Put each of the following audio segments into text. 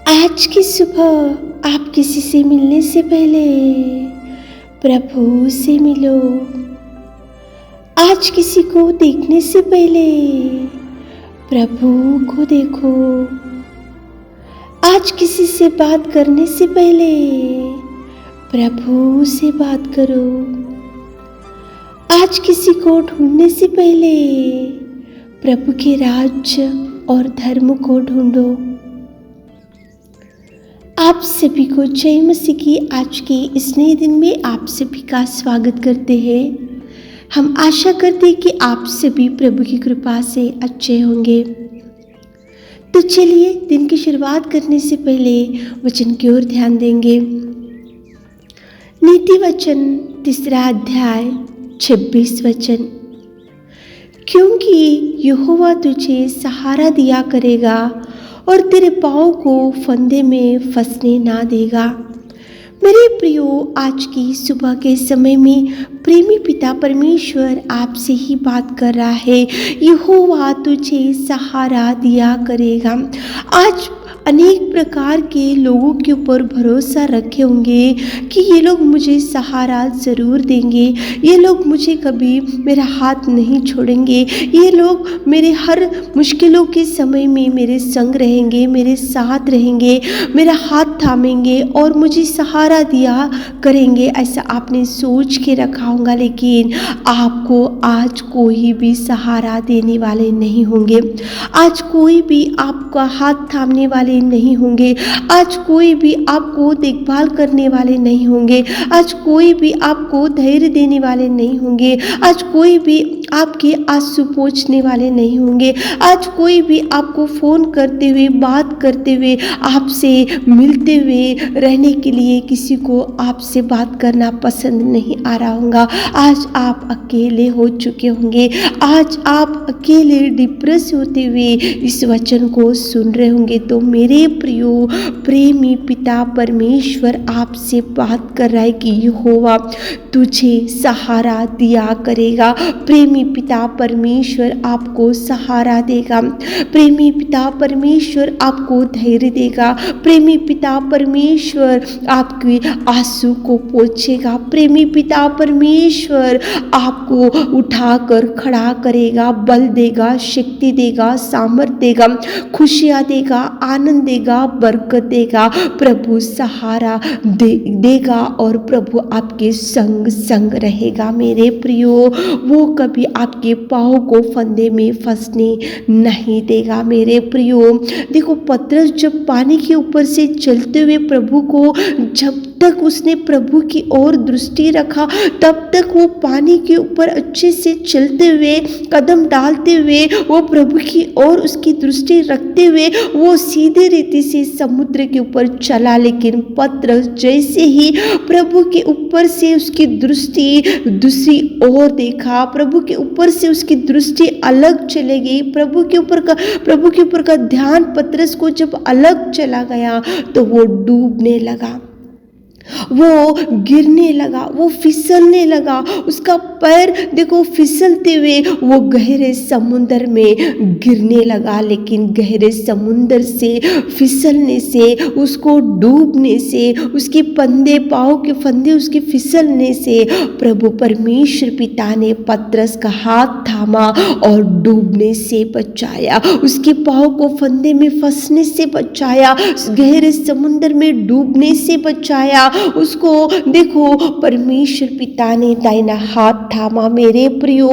आज की सुबह आप किसी से मिलने से पहले प्रभु से मिलो। आज किसी को देखने से पहले प्रभु को देखो। आज किसी से बात करने से पहले प्रभु से बात करो। आज किसी को ढूंढने से पहले प्रभु के राज्य और धर्म को ढूंढो। आप सभी को जय मसीह की आज के इस नए दिन में आप सभी का स्वागत करते हैं। हम आशा करते हैं कि आप सभी प्रभु की कृपा से अच्छे होंगे। तो चलिए दिन की शुरुआत करने से पहले वचन की ओर ध्यान देंगे। नीति वचन 3 अध्याय 26 वचन। क्योंकि यहोवा तुझे सहारा दिया करेगा और तेरे पाँव को फंदे में फंसने ना देगा। मेरे प्रियो, आज की सुबह के समय में प्रेमी पिता परमेश्वर आपसे ही बात कर रहा है। यहोवा तुझे सहारा दिया करेगा। आज अनेक प्रकार के लोगों के ऊपर भरोसा रखे होंगे कि ये लोग मुझे सहारा ज़रूर देंगे, ये लोग मुझे कभी मेरा हाथ नहीं छोड़ेंगे, ये लोग मेरे हर मुश्किलों के समय में मेरे संग रहेंगे, मेरे साथ रहेंगे, मेरा हाथ थामेंगे और मुझे सहारा दिया करेंगे। ऐसा आपने सोच के रखा होगा, लेकिन आपको आज कोई भी सहारा देने वाले नहीं होंगे। आज कोई भी आपका हाथ थामने वाले नहीं होंगे। आज कोई भी आपको देखभाल करने वाले नहीं होंगे। आज कोई भी आपको धैर्य देने वाले नहीं होंगे। आज कोई भी आपके आंसू पोंछने वाले नहीं होंगे। आज कोई भी आपको फ़ोन करते हुए, बात करते हुए, आपसे मिलते हुए रहने के लिए किसी को आपसे बात करना पसंद नहीं आ रहा होगा। आज आप अकेले हो चुके होंगे। आज आप अकेले डिप्रेस होते हुए इस वचन को सुन रहे होंगे। तो मेरे प्रियो प्रेमी पिता परमेश्वर आपसे बात कर रहा है कि यहोवा तुझे सहारा दिया करेगा। प्रेमी पिता परमेश्वर आपको सहारा देगा। प्रेमी पिता परमेश्वर आपको धैर्य देगा। प्रेमी पिता परमेश्वर आपके आंसू को पोंछेगा। प्रेमी पिता परमेश्वर आपको उठाकर खड़ा करेगा, बल देगा, शक्ति देगा, सामर्थ देगा, खुशियाँ देगा, आनंद देगा, बरकत देगा। प्रभु सहारा देगा और प्रभु आपके संग संग रहेगा। मेरे प्रियो, वो कभी आपके पाँव को फंदे में फंसने नहीं देगा। मेरे प्रियो, देखो पतरस जब पानी के ऊपर से चलते हुए प्रभु को, जब तक उसने प्रभु की ओर दृष्टि रखा तब तक वो पानी के ऊपर अच्छे से चलते हुए, कदम डालते हुए, वो प्रभु की ओर उसकी दृष्टि रखते हुए वो सीधे रीति से समुद्र के ऊपर चला। लेकिन पतरस जैसे ही प्रभु के ऊपर से उसकी दृष्टि दूसरी ओर देखा, प्रभु के ऊपर से उसकी दृष्टि अलग चले गई, प्रभु के ऊपर का ध्यान पतरस को जब अलग चला गया तो वो डूबने लगा, वो गिरने लगा, वो फिसलने लगा। उसका पैर देखो फिसलते हुए वो गहरे समुद्र में गिरने लगा। लेकिन गहरे समुद्र से फिसलने से, उसको डूबने से, उसके फंदे, पाँव के फंदे उसके फिसलने से प्रभु परमेश्वर पिता ने पतरस का हाथ थामा और डूबने से बचाया, उसके पाँव को फंदे में फंसने से बचाया, गहरे समुद्र में डूबने से बचाया। उसको देखो परमेश्वर पिता ने दाहिना हाथ थामा। मेरे प्रियो,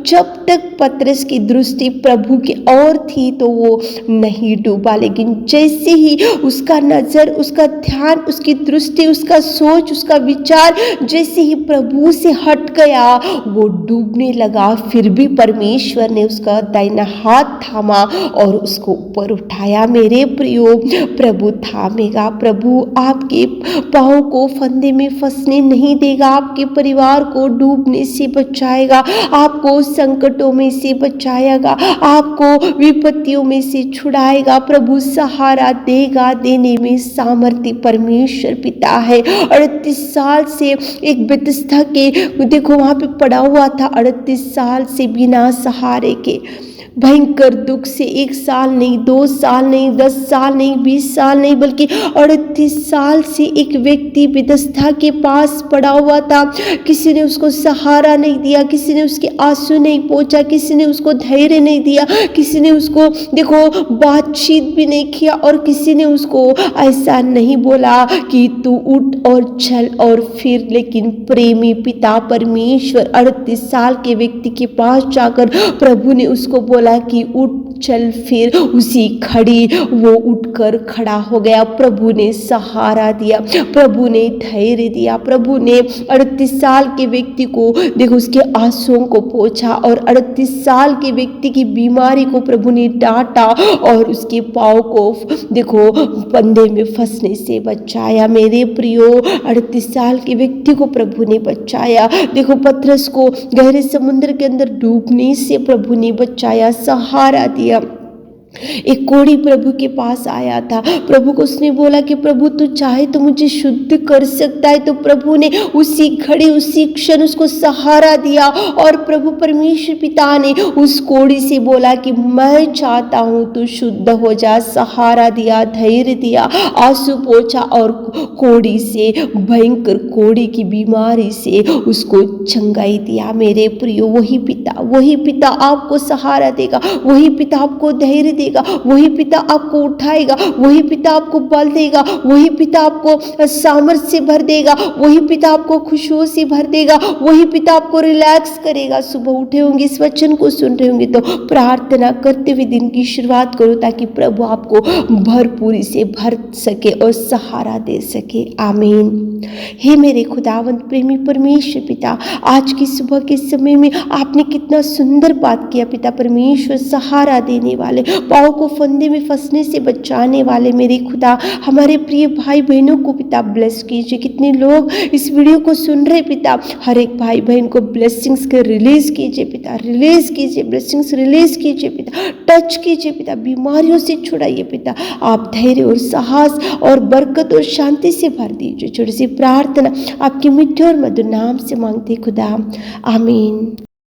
जब तक पतरस की दृष्टि प्रभु की ओर थी तो वो नहीं डूबा, लेकिन जैसे ही उसका नजर, उसका ध्यान, उसकी दृष्टि, उसका सोच, उसका विचार जैसे ही प्रभु से हट गया वो डूबने लगा। फिर भी परमेश्वर ने उसका दाहिना हाथ थामा और उसको ऊपर उठाया। मेरे प्रियो, प्रभु थामेगा, प्रभु आपके पाँव को फंदे में फंसने नहीं देगा, आपके परिवार को डूबने से बचाएगा, आपको संकटों में से बचाएगा, आपको विपत्तियों में से छुड़ाएगा। प्रभु सहारा देगा, देने में सामर्थ्य परमेश्वर पिता है। 38 साल से एक बेतस्दा के देखो वहाँ पे पड़ा हुआ था, 38 साल से बिना सहारे के भयंकर दुख से 1 साल नहीं, 2 साल नहीं, 10 साल नहीं, 20 साल नहीं, बल्कि 38 साल से एक व्यक्ति बेथस्दा के पास पड़ा हुआ था। किसी ने उसको सहारा नहीं दिया, किसी ने उसके आंसू नहीं पोंछा, किसी ने उसको धैर्य नहीं दिया, किसी ने उसको देखो बातचीत भी नहीं किया, और किसी ने उसको ऐसा नहीं बोला कि तू उठ और चल और फिर। लेकिन प्रेमी पिता परमेश्वर 38 साल के व्यक्ति के पास जाकर प्रभु ने उसको बोला कि उठ चल फिर। उसी घड़ी वो उठकर खड़ा हो गया। प्रभु ने सहारा दिया, प्रभु ने धैर्य दिया, प्रभु ने 38 साल के व्यक्ति को देखो उसके आंसुओं को पोंछा, और 38 साल के व्यक्ति की बीमारी को प्रभु ने डांटा और उसके पाँव को देखो फंदे में फंसने से बचाया। मेरे प्रियो, 38 साल के व्यक्ति को प्रभु ने बचाया। देखो पतरस को गहरे समुद्र के अंदर डूबने से प्रभु ने बचाया, सहारा दिया। एक कोढ़ी प्रभु के पास आया था, प्रभु को उसने बोला कि प्रभु तू चाहे तो मुझे शुद्ध कर सकता है। तो प्रभु ने उसी घड़ी उसी क्षण उसको सहारा दिया, और प्रभु परमेश्वर पिता ने उस कोढ़ी से बोला कि मैं चाहता हूँ तू शुद्ध हो जा। सहारा दिया, धैर्य दिया, आंसू पोंछा, और कोढ़ी से, भयंकर कोढ़ी की बीमारी से उसको चंगाई दिया। मेरे प्रियो, वही पिता आपको सहारा देगा, वही पिता आपको धैर्य देगा, वही पिता आपको उठाएगा, वही पिता आपको बल देगा, वही पिता आपको सामर्थ्य से भर देगा, वही पिता आपको खुशियों से भर देगा, वही पिता आपको रिलैक्स करेगा। सुबह उठे होंगे, इस वचन को सुन रहे होंगे तो प्रार्थना करते हुए दिन की शुरुआत करो, ताकि प्रभु आपको भरपूरी से भर सके और सहारा दे सके। आमीन। हे मेरे खुदावंत प्रेमी परमेश्वर पिता, आज की सुबह के समय में आपने कितना सुंदर बात किया पिता परमेश्वर। सहारा देने वाले, पाँव को फंदे में फंसने से बचाने वाले मेरे खुदा, हमारे प्रिय भाई बहनों को पिता ब्लेस कीजिए। कितने लोग इस वीडियो को सुन रहे पिता, हर एक भाई बहन को ब्लेसिंग्स के रिलीज कीजिए पिता, रिलीज कीजिए, ब्लेसिंग्स रिलीज कीजिए पिता, टच कीजिए पिता, बीमारियों से छुड़ाइए पिता। आप धैर्य और साहस और बरकत और शांति से भर दीजिए। छोटी सी प्रार्थना आपके मीठे और मधुर नाम से मांगते खुदा, आमीन।